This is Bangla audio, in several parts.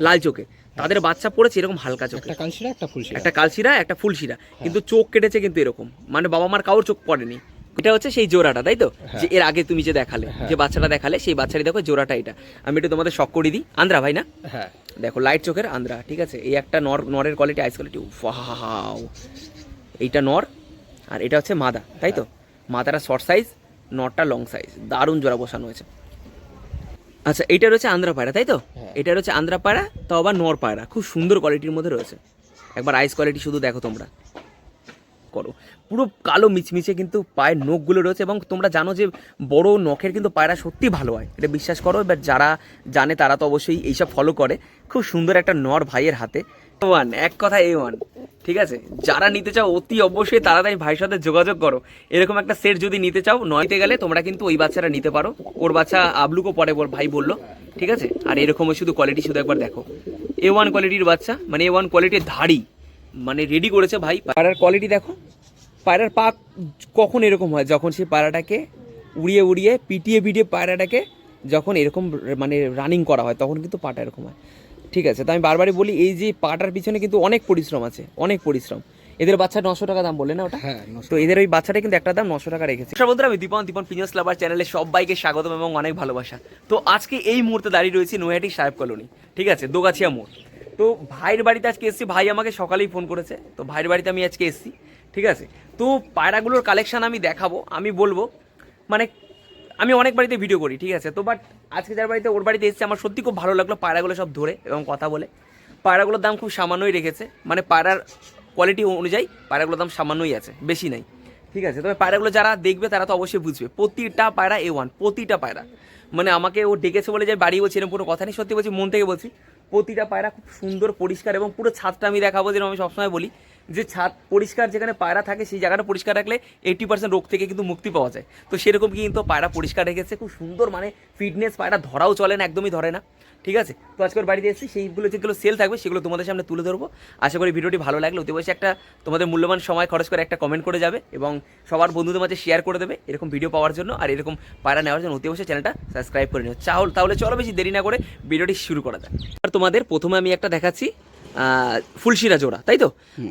লাল চোখে, তাদের বাচ্চা পড়েছে এরকম হালকা চোখে, একটা কালশিরা একটা ফুলশিরা, কিন্তু চোখ কেটেছে কিন্তু এরকম, মানে বাবা মার কারোর চোখ পড়েনি। এটা হচ্ছে সেই জোড়াটা, তাই তো? যে এর আগে তুমি যে দেখালে, যে বাচ্চাটা দেখালে, সেই বাচ্চাটি দেখো জোড়াটা এটা। আমি একটু তোমাদের শখ করে দিই। আন্দ্রা ভাই না? হ্যাঁ, দেখো লাইট চোখের আন্দ্রা, ঠিক আছে? এই একটা নরের কোয়ালিটি, আইস কোয়ালিটি, ওয়াও। এইটা নর আর এটা হচ্ছে মাদা, তাই তো? মাদাটা শর্ট সাইজ, নরটা লং সাইজ, দারুণ জোড়া বসানো হয়েছে। আচ্ছা, এটা রয়েছে আন্দ্রা পায়রা, তাই তো? এটা রয়েছে আন্দ্রা পায়রা, তাও আবার নর পায়রা, খুব সুন্দর কোয়ালিটির মধ্যে রয়েছে। একবার আইস কোয়ালিটি শুধু দেখো তোমরা, করো পুরো কালো মিচমিচে কিন্তু পায়ের নখগুলো রয়েছে, এবং তোমরা জানো যে বড় নখের কিন্তু পায়রা সত্যি ভালো হয়, এটা বিশ্বাস করো। এবার যারা জানে তারা তো অবশ্যই এইসব ফলো করে। খুব সুন্দর একটা নর ভাইয়ের হাতে, ওয়ান, এক কথা A1, ঠিক আছে? যারা নিতে চাও অতি অবশ্যই তাড়াতাড়ি ভাইয়ের সাথে যোগাযোগ করো। এরকম একটা সেট যদি নিতে চাও, নয়তে গেলে তোমরা কিন্তু ওই বাচ্চাটা নিতে পারো। ওর বাচ্চা আবলুকও পরে ভাই বললো, ঠিক আছে? আর এরকমও শুধু কোয়ালিটি শুধু একবার দেখো, A1 কোয়ালিটির বাচ্চা, মানে A1 কোয়ালিটির ধাড়ি, মানে রেডি করেছে ভাই। পায়রার কোয়ালিটি দেখো, পায়রার পা কখন এরকম হয়, যখন সেই পায়রাটাকে উড়িয়ে উড়িয়ে পিটিয়ে পায়রাটাকে যখন এরকম মানে রানিং করা হয়, তখন কিন্তু পাটা এরকম হয়, ঠিক আছে? তো আমি বারবারই বলি, এই যে পাটার পিছনে কিন্তু অনেক পরিশ্রম আছে, অনেক পরিশ্রম। এদের বাচ্চা 900 টাকা দাম বললে না ওটা? হ্যাঁ। তো এদের ওই বাচ্চাটা কিন্তু একটা দাম 900 টাকা রেখেছে। বন্ধুরা, আমি দীপন পিনিয়স লাভার চ্যানেলে সবাইকে স্বাগতম এবং অনেক ভালোবাসা। তো আজকে এই মুহূর্তে দাঁড়িয়ে রয়েছি নৈহাটি সাহেব কলোনি, ঠিক আছে, দোগাছিয়া মোড়। তো ভাইয়ের বাড়িতে আজকে এসেছি, ভাই আমাকে সকালেই ফোন করেছে, তো ভাইয়ের বাড়িতে আমি আজকে এসেছি, ঠিক আছে? তো পায়রাগুলোর কালেকশান আমি দেখাবো, আমি বলবো, মানে আমি অনেক বাড়িতে ভিডিও করি, ঠিক আছে? তো বাট আজকে যার বাড়িতে, ওর বাড়িতে এসেছি, আমার সত্যি খুব ভালো লাগলো পায়রাগুলো সব ধরে এবং কথা বলে। পায়রাগুলোর দাম খুব সামান্যই রেখেছে, মানে পায়রার কোয়ালিটি অনুযায়ী পায়রাগুলোর দাম সামান্যই আছে, বেশি নাই, ঠিক আছে? তবে পায়রাগুলো যারা দেখবে তারা তো অবশ্যই বুঝবে, প্রতিটা পায়রা A1, প্রতিটা পায়রা। মানে আমাকে ও ডেকেছে বলে যে বাড়ি বলছি, এরকম কোনো কথা নেই, সত্যি বলছি, মন থেকে বলছি। প্রতিটা পায়রা খুব সুন্দর পরিষ্কার, এবং পুরো ছাদটা আমি দেখাবো, যেরকম আমি সবসময় বলি যে ছাদ পরিষ্কার, যেখানে পায়রা থাকে সেই জায়গাটা পরিষ্কার রাখলে 80% রোগ থেকে কিন্তু মুক্তি পাওয়া যায়। তো সেরকম কিন্তু পায়রা পরিষ্কার রেখেছে, খুব সুন্দর, মানে ফিটনেস, পায়রা ধরাও চলে না, একদমই ধরে না, ঠিক আছে? তো আজকের বাড়িতে এসেছি, সেইগুলো যেগুলো সেল থাকবে সেগুলো তোমাদের সামনে তুলে ধরবো। আশা করি ভিডিওটি ভালো লাগলে অতি অবশ্যই একটা তোমাদের মূল্যবান সময় খরচ করে একটা কমেন্ট করে যাবে, এবং সবার বন্ধুদের মাঝে শেয়ার করে দেবে এরকম ভিডিও পাওয়ার জন্য। আর এরকম পায়রা নেওয়ার জন্য অতি অবশ্যই চ্যানেলটা সাবস্ক্রাইব করে নিও। তাহলে চলো বেশি দেরি না করে ভিডিওটি শুরু করা যায়। আর তোমাদের প্রথমে আমি একটা দেখাচ্ছি ফুলশিরা জোড়া, তাই তো?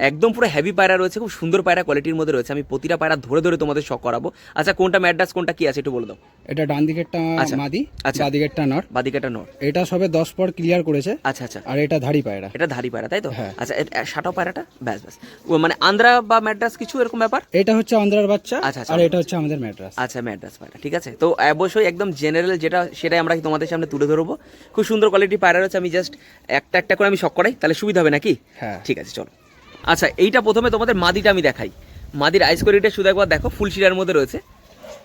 একদম পুরো হেভি পায়রা রয়েছে, খুব সুন্দর পায়রা কোয়ালিটির মধ্যে রয়েছে। আমি প্রতিটা পায়রা ধরে ধরে তোমাদের শখ করাবো। আচ্ছা, কোনটা ম্যাড্রাস, কোনটা কি আছে একটু বলে দাও। এটা ডান দিকেরটা মাদি, বাঁ দিকেরটা নর। বাদিকেটা নর, এটা সবে 10 পর ক্লিয়ার করেছে। আচ্ছা আচ্ছা। আর এটা ধাড়ি পায়রা, এটা ধাড়ি পায়রা, তাই তো? হ্যাঁ। আচ্ছা, সাটাও পায়রাটা ব্যাস ব্যাস, ও মানে আন্দ্রা বা ম্যাড্রাস কিছু এরকম ব্যাপার? এটা হচ্ছে আন্ধ্রার বাচ্চা, আচ্ছা আচ্ছা, আর এটা হচ্ছে আমাদের ম্যাড্রাস। আচ্ছা, ম্যাড্রাস পায়রা, ঠিক আছে? তো অবশ্যই একদম জেনারেল যেটা, সেটাই আমরা তোমাদের সামনে তুলে ধরবো। খুব সুন্দর কোয়ালিটির পায়রা রয়েছে। আমি জাস্ট একটা একটা করে আমি শখ করাই, তাহলে সুবিধা হবে নাকি? হ্যাঁ, ঠিক আছে, চলো। আচ্ছা, এইটা প্রথমে তোমাদের মাদিটা আমি দেখাই। মাদির আইস কোয়ালিটিটা শুধু একবার দেখো, ফুলশিরার মধ্যে রয়েছে,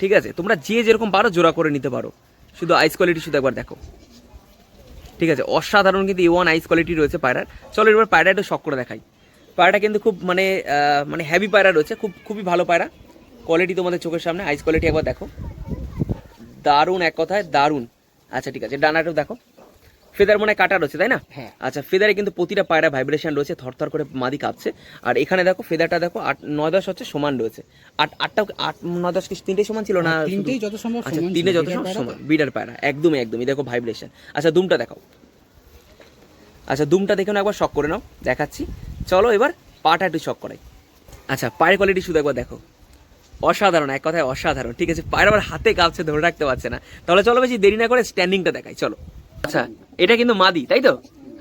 ঠিক আছে? তোমরা যে যেরকম পারো জোড়া করে নিতে পারো, শুধু আইস কোয়ালিটি শুধু একবার দেখো, ঠিক আছে? অসাধারণ কিন্তু A1 আইস কোয়ালিটি রয়েছে পায়রার। চলো এবার পায়রা একটু শখ করে দেখাই। পায়রাটা কিন্তু খুব মানে মানে হেভি পায়রা রয়েছে, খুবই ভালো পায়রা কোয়ালিটি তোমাদের চোখের সামনে। আইস কোয়ালিটি একবার দেখো, দারুণ, এক কথায় দারুণ। আচ্ছা, ঠিক আছে, ডানাটাও দেখো, ফেদার মনে কাটা রয়েছে, তাই না? হ্যাঁ। আচ্ছা, ফেদারে কিন্তু প্রতিটা পায়রা ভাইব্রেশন রয়েছে, থরথর করে মাদি কাঁপছে। আর এখানে দেখো ফেদারটা দেখো, 8-9-10 হচ্ছে সমান রয়েছে। 8-9-10 কি তিনটেই সমান ছিল না? তিনটেই যত সম্ভব আচ্ছা, সমান, তিনটে যত সম্ভব সমান, বিডার পায়রা, একদমই দেখো ভাইব্রেশন। আচ্ছা, দুমটা দেখাও। আচ্ছা, দুমটা দেখে নাও একবার শক করে নাও, দেখাচ্ছি। চলো এবার পাটা একটু শক করাই। আচ্ছা, পায়ের কোয়ালিটি শুধু একবার দেখো, অসাধারণ, এক কথায় অসাধারণ, ঠিক আছে? পায়ের আবার হাতে কাঁপছে, ধরে রাখতে পারছে না। তাহলে চলো বেশি দেরি না করে স্ট্যান্ডিংটা দেখাই, চলো। আচ্ছা, এটা কিন্তু মাদি, তাই তো?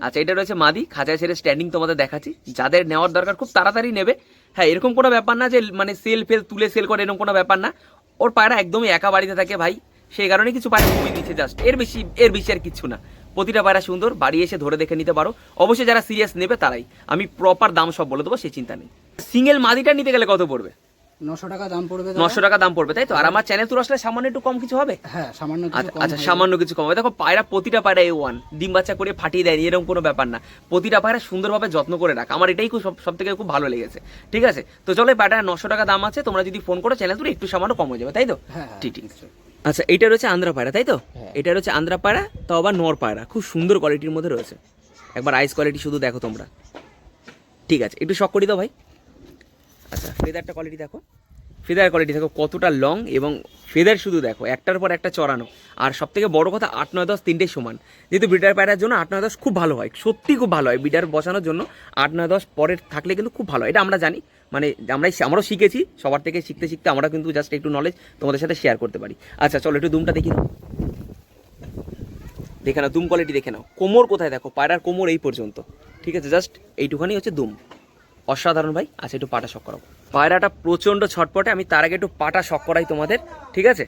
আচ্ছা, এটা রয়েছে মাদি, খাঁচায় ছেড়ে স্ট্যান্ডিং তোমাদের দেখাচ্ছি। যাদের নেওয়ার দরকার খুব তাড়াতাড়ি নেবে। হ্যাঁ, এরকম কোনো ব্যাপার না যে মানে তুলে সেল করে, এরকম কোনো ব্যাপার না। ওর পায়রা একদমই একা বাড়িতে থাকে ভাই, সেই কারণে কিছু পায়রা ঘুমিয়ে দিচ্ছে জাস্ট, এর বেশি আর কিছু না। প্রতিটা পায়রা সুন্দর, বাড়ি এসে ধরে দেখে নিতে পারো। অবশ্যই যারা সিরিয়াস নেবে তারাই, আমি প্রপার দাম সব বলে দেবো, সেই চিন্তা নেই। সিঙ্গেল মাদিটা নিতে গেলে কত পড়বে? 900 টাকা দাম পড়বে। 900 টাকা দাম পড়বে, তাই তো? আর আমার চ্যানেল তো আসলে সামান্য একটু কম কিছু হবে? হ্যাঁ, সামান্য কিছু কম। আচ্ছা, সামান্য কিছু কম হবে। দেখো পায়রা, প্রতিটা পায়রা A1, ডিম বাচ্চা করে ফাটিয়ে দেয়নি, এরকম কোনো ব্যাপার না। প্রতিটা পায়রা সুন্দরভাবে যত্ন করে রাখ, আমার এটাই সব থেকে খুব ভালো লেগেছে, ঠিক আছে? তো চলো, এই পায়রা 900 টাকা দাম আছে, তোমরা যদি ফোন করো চ্যানেল তুলে একটু সামান্য কম হয়ে যাবে, তাই তো? হ্যাঁ, ঠিক। আচ্ছা, এটা রয়েছে আন্দ্রা পায়রা, তাই তো? এটা রয়েছে আন্দ্রা পায়রা, তাও আবার নর পায়রা, খুব সুন্দর কোয়ালিটির মধ্যে রয়েছে। একবার আইস কোয়ালিটি শুধু দেখো তোমরা, ঠিক আছে? একটু শক করে দাও ভাই। আচ্ছা, ফেদারটা কোয়ালিটি দেখো, ফেদার কোয়ালিটি দেখো কতটা লং এবং ফেদার শুধু দেখো একটার পর একটা চড়ানো। আর সব থেকে বড় কথা 8, 9, 10 তিনটেই সমান। যেহেতু ব্রিডার পায়রার জন্য 8, 9, 10 খুব ভালো হয়, সত্যি খুব ভালো হয়। ব্রিডার বসানোর জন্য 8, 9, 10 পরের থাকলে কিন্তু খুব ভালো হয়, এটা আমরা জানি। মানে আমরাও শিখেছি, সবার থেকে শিখতে শিখতে আমরা কিন্তু জাস্ট একটু নলেজ তোমাদের সাথে শেয়ার করতে পারি। আচ্ছা চলো একটু দুমটা দেখি নাও, দেখে নাও দুম কোয়ালিটি দেখে নাও। কোমর কোথায় দেখো, পায়রার কোমর এই পর্যন্ত, ঠিক আছে, জাস্ট এইটুখানি হচ্ছে দুম। অসাধারণ ভাই। আচ্ছা একটু পাটা শক করাবো। পায়রাটা প্রচণ্ড ছটপটে, আমি তার আগে একটু পাটা শক করাই তোমাদের, ঠিক আছে।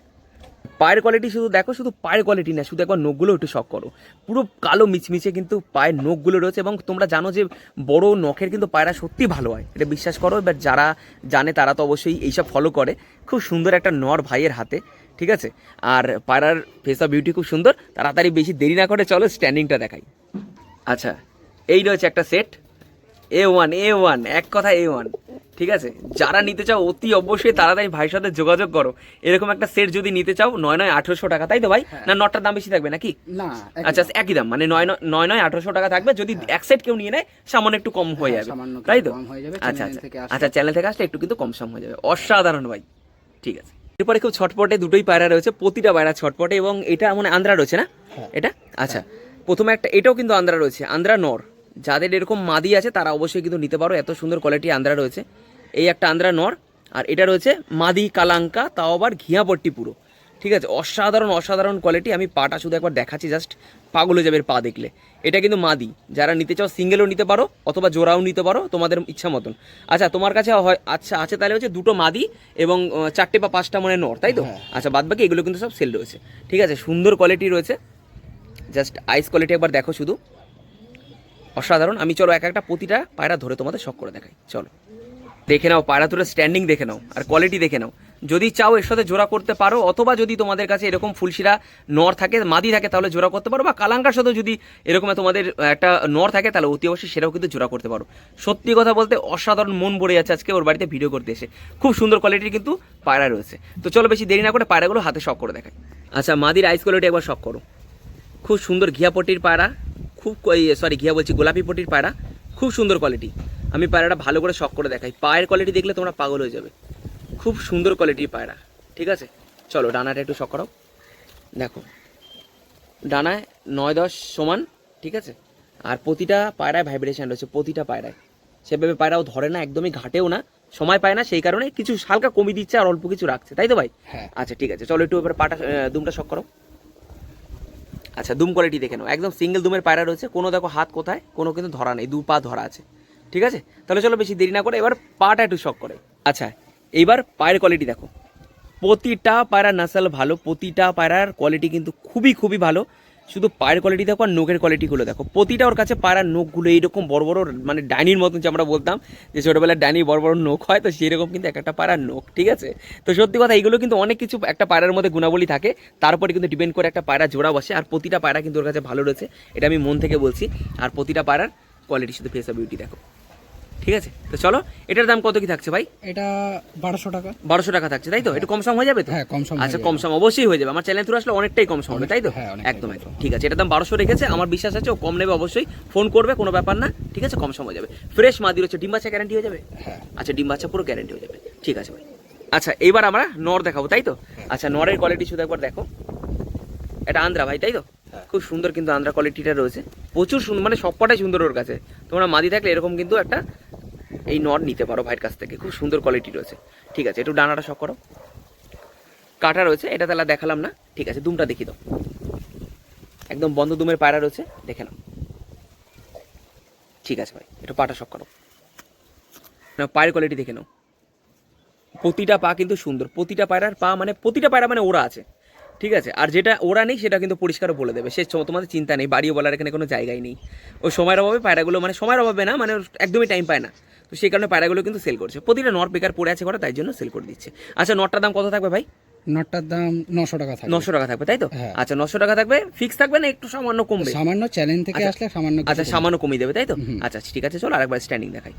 পায়ের কোয়ালিটি শুধু দেখো, শুধু পায়ের কোয়ালিটি না, শুধু একবার নখগুলো একটু শক করো। পুরো কালো মিচমিচে কিন্তু পায়ের নখগুলো রয়েছে, এবং তোমরা জানো যে বড় নখের কিন্তু পায়রা সত্যি ভালো হয়, এটা বিশ্বাস করো। এবার যারা জানে তারা তো অবশ্যই এইসব ফলো করে। খুব সুন্দর একটা নর ভাইয়ের হাতে, ঠিক আছে। আর পায়রার ফেস অফ বিউটি খুব সুন্দর। তাড়াতাড়ি বেশি দেরি না করে চলো স্ট্যান্ডিংটা দেখাই। আচ্ছা এই রয়েছে একটা সেট A1, এক কথা A1, ঠিক আছে। যারা নিতে চাও অতি অবশ্যই তাড়াতাড়ি ভাইয়ের সাথে যোগাযোগ করো। এরকম একটা সেট যদি নিতে চাও 9, 9, 1800 টাকা, তাই তো ভাই? না নটটার দাম বেশি থাকবে নাকি? না, আচ্ছা একই দাম, মানে 9, 9, 1800 টাকা থাকবে। যদি এক সেট কেউ নিয়ে নেয় সামান্য একটু কম হয়ে যাবে, তাই তো? আচ্ছা আচ্ছা, চ্যানেল থেকে আসলে একটু কিন্তু কম সম হয়ে যাবে। অসাধারণ ভাই, ঠিক আছে। এরপরে খুব ছটপটে দুটোই পায়রা রয়েছে, প্রতিটা পায়রা ছটপটে, এবং এটা মানে আন্দ্রা রয়েছে না এটা? আচ্ছা প্রথমে একটা এটাও কিন্তু আন্দ্রা রয়েছে, আন্দ্রা নর। যাদের এরকম মাদি আছে তারা অবশ্যই কিন্তু নিতে পারো, এত সুন্দর কোয়ালিটি আন্দ্রা রয়েছে। এই একটা আন্দ্রা নর, আর এটা রয়েছে মাদি কালাঙ্কা, তাও আবার ঘিয়াপট্টি পুরো, ঠিক আছে। অসাধারণ কোয়ালিটি। আমি পাটা শুধু একবার দেখাচ্ছি, জাস্ট পাগল হয়ে যাবে এর পা দেখলে। এটা কিন্তু মাদি, যারা নিতে চাও সিঙ্গেলও নিতে পারো অথবা জোড়াও নিতে পারো, তোমাদের ইচ্ছা মতন। আচ্ছা তোমার কাছে হয়, আচ্ছা আছে তাহলে হচ্ছে দুটো মাদি এবং 4টে বা 5টা মানে নর, তাই তো? আচ্ছা বাদ বাকি এগুলো কিন্তু সব সেল রয়েছে, ঠিক আছে। সুন্দর কোয়ালিটি রয়েছে, জাস্ট আইস কোয়ালিটি একবার দেখো শুধু, অসাধারণ। আমি চলো এক একটা প্রতিটা পায়রা ধরে তোমাদের শখ করে দেখাই, চলো দেখে নাও। পায়রা ধরে স্ট্যান্ডিং দেখে নাও আর কোয়ালিটি দেখে নাও। যদি চাও এর সাথে জোড়া করতে পারো, অথবা যদি তোমাদের কাছে এরকম ফুলশিরা নর থাকে, মাদি থাকে, তাহলে জোড়া করতে পারো, বা কালাঙ্কার সাথে যদি এরকম তোমাদের একটা নর থাকে তাহলে অতি অবশ্যই সেটাও কিন্তু জোড়া করতে পারো। সত্যি কথা বলতে অসাধারণ, মন ভরে যাচ্ছে আজকে ওর বাড়িতে ভিডিও করতে এসে। খুব সুন্দর কোয়ালিটির কিন্তু পায়রা রয়েছে। তো চলো বেশি দেরি না করে পায়রাগুলো হাতে শখ করে দেখাই। আচ্ছা মাদির আইস কোয়ালিটি একবার শখ করো। খুব সুন্দর ঘিয়াপট্টির পায়রা, খুব ঘিয়া বলছি গোলাপি পট্টির পায়রা, খুব সুন্দর কোয়ালিটি। আমি পায়রাটা ভালো করে শখ করে দেখাই, পায়ের কোয়ালিটি দেখলে তোমরা পাগল হয়ে যাবে। খুব সুন্দর কোয়ালিটির পায়রা, ঠিক আছে। চলো ডানাটা একটু শখ করাও, দেখো ডানায় 9, 10 সমান, ঠিক আছে। আর প্রতিটা পায়রায় ভাইব্রেশন রয়েছে, প্রতিটা পায়রায়। সেভাবে পায়রাও ধরে না, একদমই ঘাটেও না, সময় পায় না, সেই কারণে কিছু হালকা কমিয়ে দিচ্ছে আর অল্প কিছু রাখছে, তাই তো ভাই? আচ্ছা ঠিক আছে, চলো একটু এবার পাটা দুমটা শখ করো। আচ্ছা দুম কোয়ালিটি দেখে নাও, একদম সিঙ্গেল দুমের পায়রা রয়েছে, কোনো দেখো হাত কোথায়, কোনো কিন্তু ধরা নেই, 2 পা ধরা আছে, ঠিক আছে। তাহলে চলো বেশি দেরি না করে এবার পাটা একটু শখ করে। আচ্ছা এইবার পায়ের কোয়ালিটি দেখো, প্রতিটা পায়রার নাসাল ভালো, প্রতিটা পায়রার কোয়ালিটি কিন্তু খুবই ভালো। শুধু পায়ের কোয়ালিটি দেখো আর নখের কোয়ালিটিগুলো দেখো, প্রতিটা ওর কাছে পায়রার নখগুলো এইরকম বড় বড়, মানে ডাইনির মতন, যে আমরা বলতাম যে ছোটোবেলায় ডাইনি বড় বড় নখ হয়, তো সেরকম কিন্তু একটা পায়রার নখ, ঠিক আছে। তো সত্যি কথা এইগুলো কিন্তু অনেক কিছু একটা পায়রার মধ্যে গুণাবলী থাকে, তারপরে কিন্তু ডিপেন্ড করে একটা পায়রা জোড়া বসে। আর প্রতিটা পায়রা কিন্তু ওর কাছে ভালো রয়েছে, এটা আমি মন থেকে বলছি। আর প্রতিটা পায়রার কোয়ালিটি শুধু ফেস অফ বিউটি দেখো, ঠিক আছে। তো চলো এটার দাম কত কি থাকছে ভাই? এটা 1200 টাকা। 1200 টাকা থাকছে, তাই তো? একটু কম সম হয়ে যাবে তো? হ্যাঁ কম সম। আচ্ছা কম সম অবশ্যই হয়ে যাবে, আমার চ্যানেল থ্রু আসলে অনেকটাই কম সম হবে, তাই তো? একদম একদম ঠিক আছে। এটার দাম 1200 রেখেছে, আমার বিশ্বাস আছে ও কম নেবে, অবশ্যই ফোন করবে, কোনো ব্যাপার না, ঠিক আছে। কম সম হয়ে যাবে, ফ্রেশ মাদি রয়েছে, ডিম বাচ্চা গ্যারান্টি হয়ে যাবে। আচ্ছা ডিম বাচ্চা পুরো গ্যারান্টি হয়ে যাবে, ঠিক আছে ভাই। আচ্ছা এইবার আমরা নর দেখাবো, তাই তো? আচ্ছা নরের কোয়ালিটি শুধু একবার দেখো, এটা আন্দ্রা ভাই, তাই তো? খুব সুন্দর কিন্তু আন্দ্রা কোয়ালিটিটা রয়েছে, প্রচুর সুন্দর, মানে সবকটাই সুন্দর ওর কাছে। তোমরা মাদি থাকলে এরকম কিন্তু একটা এই নর নিতে পারো ভাইয়ের কাছ থেকে, খুব সুন্দর কোয়ালিটি রয়েছে, ঠিক আছে। একটু ডানাটা শখ করো, কাটা রয়েছে, এটা তাহলে দেখালাম না, ঠিক আছে। দুমটা দেখিয়ে দাও, একদম বন্ধ দুমের পায়রা রয়েছে, দেখে নাও, ঠিক আছে ভাই। একটু পাটা শখ করো, পায়ের কোয়ালিটি দেখে নাও, প্রতিটা পা কিন্তু সুন্দর, প্রতিটা পায়রার পা মানে প্রতিটা পায়রা মানে ওরা আছে, ঠিক আছে। আর যেটা ওরা নেই সেটা কিন্তু পরিষ্কার বলে দেবে, সে তোমাদের চিন্তা নেই, বাড়িও বলার এখানে কোনো জায়গায় নেই। ও সময়ের অভাবে পায়রাগুলো, মানে সময়ের অভাবে না, মানে একদমই টাইম পায় না, তো সেই কারণে পায়রাগুলো কিন্তু সেল করছে। প্রতিটা নর বেকার পড়ে আছে ঘরে, তাই জন্য সেল করে দিচ্ছে। আচ্ছা নটটার দাম কত থাকবে ভাই? নটটার দাম 900 টাকা থাকবে। 900 টাকা থাকবে, তাই তো? আচ্ছা 900 টাকা থাকবে, ফিক্স থাকবে না একটু সামান্য কমবে? সামান্য চ্যালেঞ্জ থেকে আসলে সামান্য, আচ্ছা সামান্য কমিয়ে দেবে, তাই তো? আচ্ছা ঠিক আছে, চলো আরেকবার স্ট্যান্ডিং দেখাই।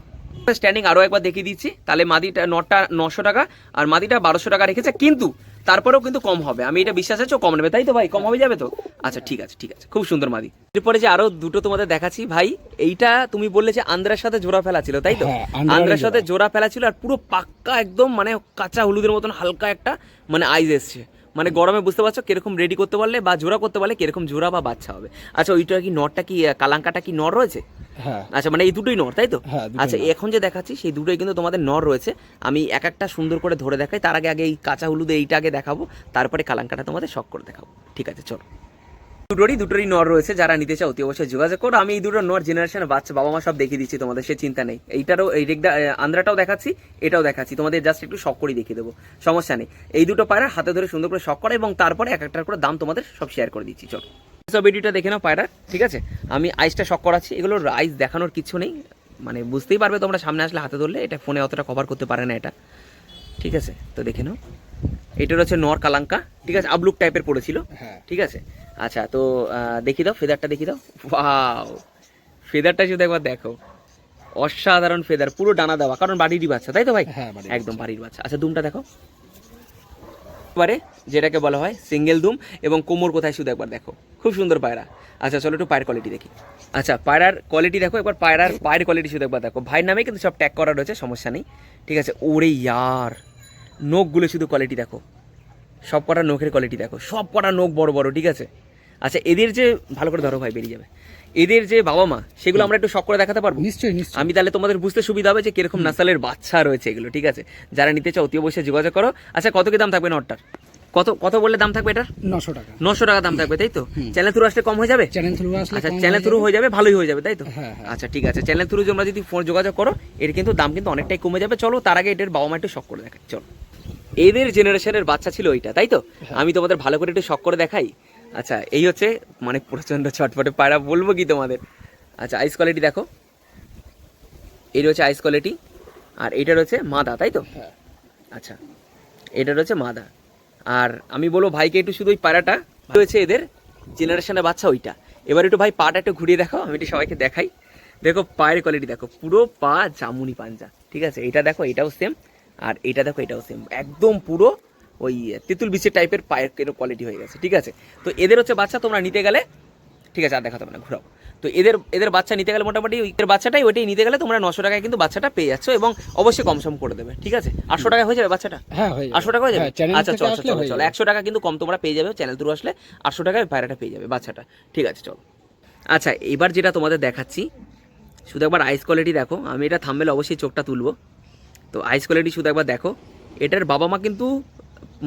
স্ট্যান্ডিং আরও একবার দেখিয়ে দিচ্ছি, তাহলে মাদিটা নটটা 900 টাকা আর মাদিটা 1200 টাকা রেখেছে, কিন্তু তারপরেও কিন্তু কম হবে, আমি এটা বিশ্বাস আছে ও কম নেবে, তাই তো ভাই? কম হবে যাবে তো? আচ্ছা ঠিক আছে ঠিক আছে, খুব সুন্দর মাদি। এরপরে যে আরো দুটো তোমাদের দেখাচ্ছি ভাই, এইটা তুমি বললে যে আন্দ্রার সাথে জোড়া ফেলা ছিল, তাই তো? হ্যাঁ, আন্দ্রারই আন্দ্রার সাথে জোড়া। জোড়া ফেলা ছিল, আর পুরো পাক্কা একদম মানে কাঁচা হলুদের মতন হালকা একটা মানে আইজ এসছে, মানে গরমে বুঝতে পারছো কিরকম রেডি করতে পারলে বা জোড়া করতে পারলে কিরকম জোড়া বা বাচ্চা হবে। আচ্ছা ওইটা কি নরটা কি কালাঙ্কাটা কি নর রয়েছে? হ্যাঁ আচ্ছা মানে এই দুটোই নর, তাই তো? হ্যাঁ, দুটোই আচ্ছা নর। এখন যে দেখাচ্ছি সেই দুটোই কিন্তু তোমাদের নর রয়েছে। আমি এক একটা সুন্দর করে ধরে দেখাই, তার আগে আগে এই কাঁচা হলুদে এইটা আগে দেখাবো, তারপরে কালাঙ্কাটা তোমাদের শখ করে দেখাবো, ঠিক আছে? চলো, দুটোরই নর রয়েছে, যারা নিতে চাও অতি অবশ্যই যোগাযোগ করো। আমি এই দুটো নর জেনারেশনের বাচ্চা বাবা মা সব দেখিয়ে দিচ্ছি তোমাদের, সে চিন্তা নেই। এইটারও এই রেগদা আন্দ্রাটাও দেখাচ্ছি, এটাও দেখাচ্ছি তোমাদের, জাস্ট একটু শখ করে দেখিয়ে দেবো, সমস্যা নেই। এই দুটো পায়রা হাতে ধরে সুন্দর করে শখ করা, এবং তারপরে এক একটার করে দাম তোমাদের সব শেয়ার করে দিচ্ছি। চলো সব ভিডিওটা দেখে নাও পায়রা, ঠিক আছে? আমি আইসটা শখ করাচ্ছি, এগুলোর আইস দেখানোর কিছু নেই, মানে বুঝতেই পারবে তোমরা সামনে আসলে হাতে ধরলে, এটা ফোনে অতটা কভার করতে পারে না এটা, ঠিক আছে? তো দেখে নাও, এটার হচ্ছে নর কালাঙ্কা, ঠিক আছে? আবলুক টাইপের পড়েছিল, হ্যাঁ ঠিক আছে? আচ্ছা তো দেখি দাও ফেদারটা, দেখি দাও। ওয়াও, ফেদারটা শুধু একবার দেখো, অসাধারণ ফেদার, পুরো ডানা দেওয়া, কারণ বাড়িরই বাচ্চা, তাই তো ভাই? হ্যাঁ, বাড়ির একদম বাড়ির বাচ্চা। আচ্ছা দুমটা দেখো এবারে, যেটাকে বলা হয় সিঙ্গেল দুম, এবং কোমর কোথায় শুধু একবার দেখো, খুব সুন্দর পায়রা। আচ্ছা চলো একটু পায়ের কোয়ালিটি দেখি। আচ্ছা পায়রার কোয়ালিটি দেখো একবার, পায়ের কোয়ালিটি শুধু একবার দেখো, ভাইয়ের নামে কিন্তু সব ট্যাগ করা রয়েছে, সমস্যা নেই, ঠিক আছে? ওরে ইয়ার, নখগুলো শুধু কোয়ালিটি দেখো, সব কটা নখের কোয়ালিটি দেখো, সব কটা নখ বড় বড়, ঠিক আছে? আচ্ছা এদের যে, ভালো করে ধরো ভাই বেরিয়ে যাবে, এদের যে বাবা মা সেগুলো আমরা একটু শখ করে দেখাতে পারবো? নিশ্চয়ই নিশ্চয়ই। আমি তাহলে তোমাদের বুঝতে সুবিধা হবে যে কিরকম নাসালের বাচ্চা রয়েছে এগুলো, ঠিক আছে? যারা নিতে চাও অতি অবশ্যই যোগাযোগ করো। আচ্ছা কত কি দাম থাকবে নটটার? কত কত বললে দাম থাকবে এটার? 900 টাকা। 900 টাকা দাম থাকবে, তাই তো? চ্যানেল থ্রু আসলে কম হয়ে যাবে? চ্যানেল থ্রু আসলে আচ্ছা কম চ্যানেল হয়ে থ্রু যাবে। হয়ে যাবে, ভালোই হয়ে যাবে, তাই তো? হ্যাঁ, হ্যাঁ। আচ্ছা ঠিক আছে, চ্যানেল থ্রু তোমরা যদি ফোন যোগাযোগ করো, এর কিন্তু দাম কিন্তু অনেকটাই কমে যাবে। চলো তার আগে এটার বাবা মা একটু শখ করে দেখাই, চলো। এদের জেনারেশনের বাচ্চা ছিল ওইটা, তাই তো? আমি তোমাদের ভালো করে একটু শখ করে দেখাই। আচ্ছা এই হচ্ছে মানে প্রচন্ড ছটফটে পায়রা, বলবো কি তোমাদের। আচ্ছা আইস কোয়ালিটি দেখো, এই হচ্ছে আইস কোয়ালিটি, আর এইটার হচ্ছে মাদা, তাই তো? হ্যাঁ। আচ্ছা এটার হচ্ছে মাদা, আর আমি বলবো ভাইকে একটু শুধু ওই পায়রাটা হয়েছে এদের জেনারেশনের বাচ্চা ওইটা। এবার একটু ভাই পাটা একটু ঘুরিয়ে দেখাও, আমি একটু সবাইকে দেখাই। দেখো পায়ের কোয়ালিটি দেখো, পুরো পা জামুনি পাঞ্জা, ঠিক আছে? এটা দেখো, এটাও সেম, আর এটা দেখো, এটাও সেম, একদম পুরো ওই তেঁতুল বিচের টাইপের পায়ের কোয়ালিটি হয়ে গেছে, ঠিক আছে? তো এদের হচ্ছে বাচ্চা তোমরা নিতে গেলে, ঠিক আছে আর দেখাতে হবে না, ঘুরাও। তো এদের বাচ্চা নিতে গেলে মোটামুটি এদের বাচ্চাটাই ওইটাই নিতে গেলে তোমরা 900 টাকায় কিন্তু বাচ্চাটা পেয়ে যাচ্ছ, এবং অবশ্যই কম সম করে দেবে, ঠিক আছে? 800 টাকা হয়ে যাবে বাচ্চাটা? হ্যাঁ হয়ে যাবে। 800 টাকা হয়ে যাবে? হ্যাঁ, চ্যানেল আচ্ছা থেকে চলো আসলে চলো হয়ে চলো, যাবে। 100 টাকা কিন্তু কম তোমরা পেয়ে যাবে, চ্যানেল থ্রু আসলে 800 টাকায় পায়রাটা পেয়ে যাবে বাচ্চাটা, ঠিক আছে? চলো আচ্ছা এবার যেটা তোমাদের দেখাচ্ছি, শুধু একবার আইস কোয়ালিটি দেখো, আমি এটা থাম্বনেলে অবশ্যই চোখটা তুলবো। তো আইস কোয়ালিটি শুধু একবার দেখো, এটার বাবা মা কিন্তু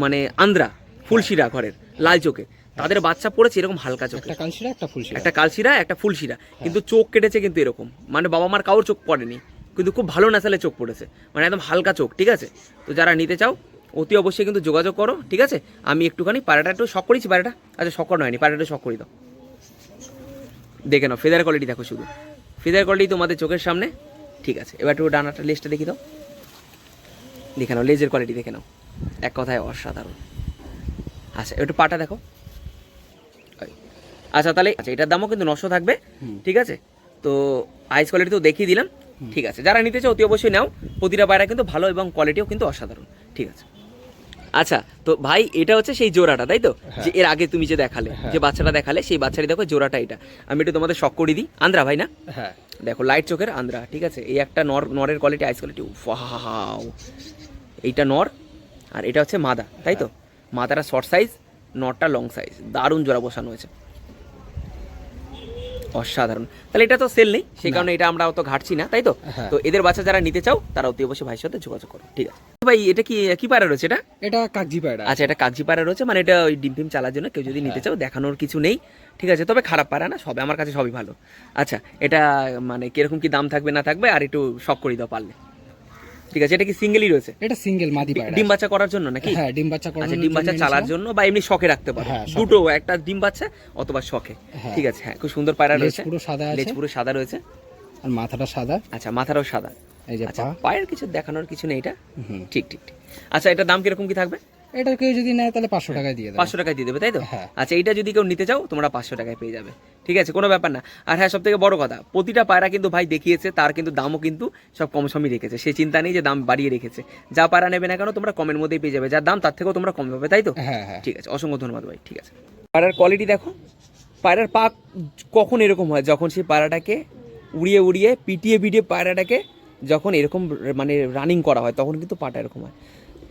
মানে আন্দ্রা ফুলশিরা ঘরের লাল চোখে, তাদের বাচ্চা পড়েছে এরকম হালকা চোখে, একটা কালশিরা একটা ফুলশিরা। একটা কালশিরা একটা ফুলশিরা, কিন্তু চোখ কেটেছে কিন্তু এরকম, মানে বাবা মার কারোর চোখ পড়েনি, কিন্তু খুব ভালো নাসালে চোখ পড়েছে, মানে একদম হালকা চোখ, ঠিক আছে? তো যারা নিতে চাও অতি অবশ্যই কিন্তু যোগাযোগ করো, ঠিক আছে? আমি একটুখানি পায়রাটা একটু শখ করেছি, পায়রাটা আচ্ছা শখ করানো হয়নি, পায়রাটা শখ করে দাও, দেখে নাও ফেদার কোয়ালিটি দেখো, শুধু ফেদার কোয়ালিটি তোমাদের চোখের সামনে, ঠিক আছে? এবার একটু ডানাটা লেজটা দেখি দাও, দেখে নাও লেজের কোয়ালিটি দেখে নাও, এক কথায় অসাধারণ। আচ্ছা একটু পাটা দেখো, আচ্ছা তাহলে আচ্ছা এটার দামও কিন্তু 900 থাকবে, ঠিক আছে? তো আইস কোয়ালিটি তো দেখিয়ে দিলাম, ঠিক আছে? যারা নিতে চাও অতি অবশ্যই নাও, প্রতিটা পায়রা কিন্তু ভালো এবং কোয়ালিটিও কিন্তু অসাধারণ, ঠিক আছে? আচ্ছা তো ভাই এটা হচ্ছে সেই জোড়াটা, তাই তো? যে এর আগে তুমি যে দেখালে, যে বাচ্চাটা দেখালে, সেই বাচ্চাটি দেখো জোড়াটা এটা, আমি একটু তোমাদের শখ করে দিই। আন্দ্রা ভাই না? হ্যাঁ দেখো লাইট চোখের আন্দ্রা, ঠিক আছে? এই একটা নরের কোয়ালিটি, আইস কোয়ালিটি, ওয়াও, এইটা নর, আর এটা হচ্ছে মাদা, তাই তো? মাদাটা শর্ট সাইজ, নরটা লং সাইজ, দারুণ জোড়া বসানো হয়েছে, অসাধারণ। তাহলে এটা তো সেল নেই, সেই কারণে এটা আমরা অত ঘাটছি না, তাই তো? হ্যাঁ। তো এদের বাচ্চা যারা নিতে চাও তারা অতি অবশ্যই ভাইয়ের সাথে যোগাযোগ করো, ঠিক আছে? ভাই এটা কি কি পায়রা রয়েছে এটা? এটা কাগজি পায়রা। আচ্ছা এটা কাগজি পায়রা রয়েছে, মানে এটা ওই ডিম টিম চালার জন্য কেউ যদি নিতে চাও, দেখানোর কিছু নেই, ঠিক আছে? তবে খারাপ পায়রা না, সবে আমার কাছে সবই ভালো। আচ্ছা এটা মানে কিরকম কি দাম থাকবে না থাকবে, আর একটু শখ করে দাও পারলে, ঠিক আছে? এটা কি সিঙ্গেলই রয়েছে? এটা সিঙ্গেল মাদি পায়রা। ডিম বাচ্চা করার জন্য নাকি? হ্যাঁ ডিম বাচ্চা করার আচ্ছা জন্য ডিম বাচ্চা চালার এনেছিলাম। জন্য বা এমনি শখে রাখতে পারো, হ্যাঁ, শখে। দুটো, একটা ডিম বাচ্চা অথবা শখে, হ্যাঁ। ঠিক আছে? হ্যাঁ খুব সুন্দর পায়রা লেজ রয়েছে, পুরো সাদা আছে। লেজ পুরো সাদা রয়েছে, আর মাথাটা সাদা। আচ্ছা মাথারও সাদা, এই যে আচ্ছা পা। পায়ের কিছু দেখানোর কিছু নেই এটা, হুম। ঠিক ঠিক ঠিক। আচ্ছা এটার দাম কিরকম কি থাকবে? এটা কেউ যদি নেয় তাহলে 500 টাকায় দিয়ে দেবে। 500 টাকায় দিয়ে দেবে, তাই তো? হ্যাঁ। আচ্ছা, এইটা যদি কেউ নিতে চাও তোমরা 500 টাকায় পেয়ে যাবে, ঠিক আছে, কোনো ব্যাপার না। আর হ্যাঁ, সব থেকে বড় কথা, প্রতিটা পায়রা কিন্তু ভাই দেখিয়েছে, তার কিন্তু দামও কিন্তু সব কম সমই রেখেছে, সে চিন্তা নেই যে দাম বাড়িয়ে রেখেছে। যা পায়রা নেবে না কেন তোমরা কমের মধ্যেই পেয়ে যাবে, যার দাম তার থেকেও তোমরা কম পাবে, তাই তো? হ্যাঁ হ্যাঁ। ঠিক আছে, অসংখ্য ধন্যবাদ ভাই। ঠিক আছে, পায়রার কোয়ালিটি দেখো, পায়রার পা কখন এরকম হয়, যখন সেই পায়রাটাকে উড়িয়ে উড়িয়ে পিটিয়ে পিটিয়ে পায়রাটাকে যখন এরকম মানে রানিং করা হয় তখন কিন্তু পাটা এরকম হয়,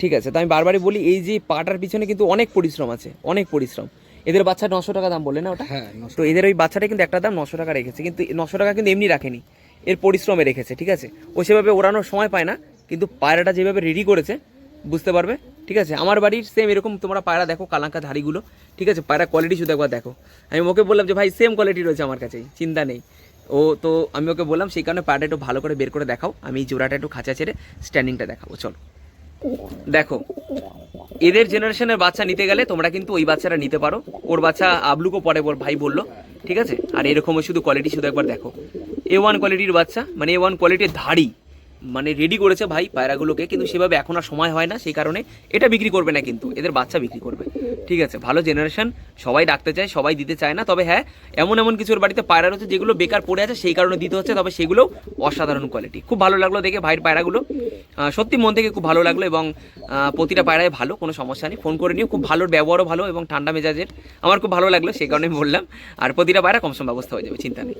ঠিক আছে। তো আমি বারবারই বলি, এই যে পাটার পিছনে কিন্তু অনেক পরিশ্রম আছে, অনেক পরিশ্রম। এদের বাচ্চা 900 টাকা দাম বললে না ওটা? হ্যাঁ, তো এদের ওই বাচ্চাটা কিন্তু একটা দাম 900 টাকা রেখেছে, কিন্তু 900 টাকা কিন্তু এমনি রাখেনি, এর পরিশ্রমে রেখেছে, ঠিক আছে। ও সেভাবে ওড়ানোর সময় পায় না, কিন্তু পায়রাটা যেভাবে রেডি করেছে বুঝতে পারবে, ঠিক আছে। আমার বাড়ির সেম এরকম তোমরা পায়রা দেখো, কালাঙ্কা ধাড়িগুলো, ঠিক আছে, পায়রা কোয়ালিটি শুধু একবার দেখো। আমি ওকে বললাম যে ভাই সেম কোয়ালিটি রয়েছে আমার কাছেই, চিন্তা নেই। ও তো আমি ওকে বললাম সেই কারণে পায়রাটা একটু ভালো করে বের করে দেখাও, আমি জোড়াটা একটু খাঁচা ছেড়ে স্ট্যান্ডিংটা দেখাবো, চলো। দেখো, এদের জেনারেশনের বাচ্চা নিতে গেলে তোমরা কিন্তু ওই বাচ্চাটা নিতে পারো, ওর বাচ্চা আবলুকও পরে ভাই বললো, ঠিক আছে। আর এরকমও শুধু কোয়ালিটি শুধু একবার দেখো, A1 কোয়ালিটির বাচ্চা, মানে A1 কোয়ালিটির ধাড়ি, মানে রেডি করেছে ভাই পায়রাগুলোকে, কিন্তু সেভাবে এখন আর সময় হয় না, সেই কারণে এটা বিক্রি করবে না, কিন্তু এদের বাচ্চা বিক্রি করবে, ঠিক আছে। ভালো জেনারেশন, সবাই ডাকতে চায়, সবাই দিতে চায় না, তবে হ্যাঁ এমন এমন কিছুর বাড়িতে পায়রা রয়েছে যেগুলো বেকার পড়ে আছে, সেই কারণে দিতে হচ্ছে, তবে সেগুলো অসাধারণ কোয়ালিটি। খুব ভালো লাগলো দেখে ভাইয়ের পায়রাগুলো, সত্যি মন থেকে খুব ভালো লাগলো, এবং প্রতিটা পায়রায় ভালো, কোনো সমস্যা নেই, ফোন করে নিও, খুব ভালো ব্যবহারও ভালো এবং ঠান্ডা মেজাজের, আমার খুব ভালো লাগলো, সেই কারণে আমি বললাম। আর প্রতিটা পায়রা কম সম ব্যবস্থা হয়ে যাবে, চিন্তা নেই,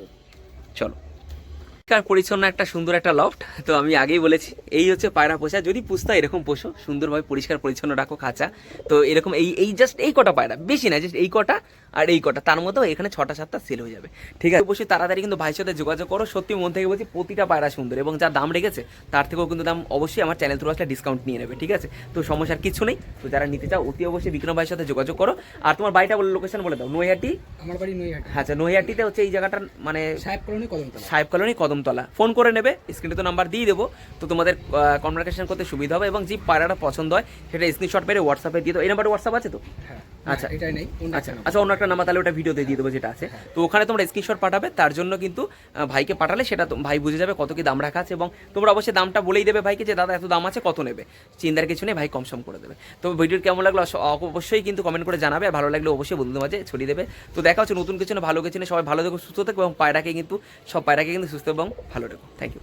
চলো। পরিচ্ছন্ন একটা সুন্দর একটা লফট, তো আমি আগেই বলেছি এই হচ্ছে পায়রা পোষা, যদি পুষতা এরকম পোষো, সুন্দরভাবে পরিষ্কার পরিচ্ছন্ন রাখো খাঁচা। তো এরকম এই জাস্ট এই কটা পায়রা, বেশি না, জাস্ট এই কটা আর এই কটা, তার মতো এখানে 6টা 7টা সেল হয়ে যাবে, ঠিক আছে। অবশ্যই তাড়াতাড়ি কিন্তু ভাইয়ের সাথে যোগাযোগ করো, সত্যি মন থেকে বলছি, প্রতিটা পায়রা সুন্দর, এবং যা দাম রেখেছে তার থেকেও কিন্তু দাম অবশ্যই আমার চ্যানেল থ্রু আসলে ডিসকাউন্ট নিয়ে নেবে, ঠিক আছে। তো সমস্যার কিছু নেই, তো যারা নিতে চাও অতি অবশ্যই বিক্রম ভাইয়ের সাথে যোগাযোগ করো। আর তোমার বাড়িটা বলে, লোকেশন বলে দাও। নৈহাটি, আমার বাড়ি নৈহাটি। আচ্ছা, নৈহাটিতে হচ্ছে এই জায়গাটার মানে সাহেব কলোনি কদমতলা। সাহেব কলোনি কদমতলা। ফোন করে নেবে, স্ক্রিনে তো নাম্বার দিয়ে দেবো, তো তোমাদের কমিউনিকেশন করতে সুবিধা হবে, এবং যে পায়রাটা পছন্দ হয় সেটা স্ক্রিনশট মেরে হোয়াটসঅ্যাপে দিয়ে দেবো। এই নাম্বারে হোয়াটসঅ্যাপ আছে তো? হ্যাঁ। আচ্ছা, এটাই নেই, আচ্ছা আচ্ছা, অন্য একটা নাম্বার তাহলে ওটা ভিডিওতে দিয়ে দেবো যেটা আছে, তো ওখানে তোমরা স্ক্রিনশট পাঠাবে, তার জন্য কিন্তু ভাইকে পাঠালে সেটা ভাই বুঝে যাবে কত কি দাম রাখা আছে, এবং তোমরা অবশ্যই দামটা বলেই দেবে ভাইকে যে দাদা এত দাম আছে, কত নেবে, চিন্তার কিছু নেই, ভাই কম করে দেবে। তো ভিডিও কেমন লাগলো অবশ্যই কিন্তু কমেন্ট করে জানাবে, আর ভালো লাগলে অবশ্যই বন্ধুদের মাঝে ছড়িয়ে দেবে। তো দেখা হচ্ছে নতুন কিছু না, ভালো কিছু না, সবাই ভালো থেকো, সুস্থ থেকো, এবং পায়রাকে কিন্তু সব পায়রাকে কিন্তু সুস্থ এবং ভালো রেখো। Thank you.